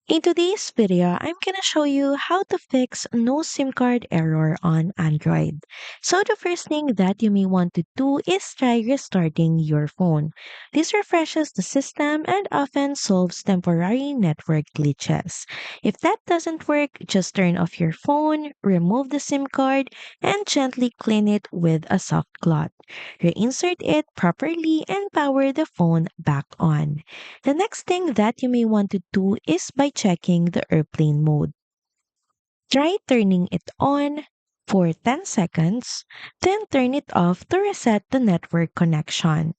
In today's video, I'm gonna show you how to fix no SIM card error on Android. So the first thing that you may want to do is try restarting your phone. This refreshes the system and often solves temporary network glitches. If that doesn't work, just turn off your phone, remove the SIM card, and gently clean it with a soft cloth. Reinsert it properly and power the phone back on. The next thing that you may want to do is by checking the airplane mode. Try turning it on for 10 seconds, then turn it off to reset the network connection.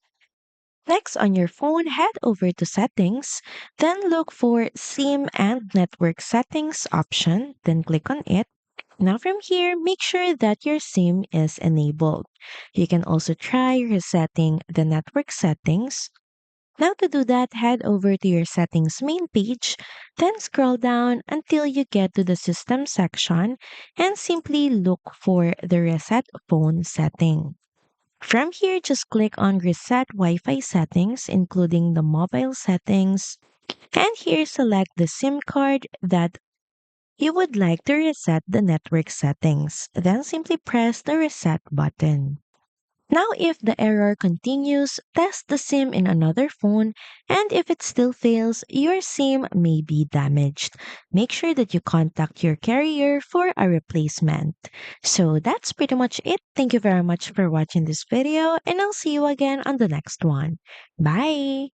Next, on your phone, head over to Settings, then look for SIM and Network Settings option, then click on it. Now from here, make sure that your SIM is enabled. You can also try resetting the network settings. Now to do that, head over to your settings main page, then scroll down until you get to the system section and simply look for the reset phone setting. From here, just click on reset Wi-Fi settings, including the mobile settings, and here select the SIM card that you would like to reset the network settings. Then simply press the reset button. Now, if the error continues, test the SIM in another phone, and if it still fails, your SIM may be damaged. Make sure that you contact your carrier for a replacement. So that's pretty much it. Thank you very much for watching this video, and I'll see you again on the next one. Bye!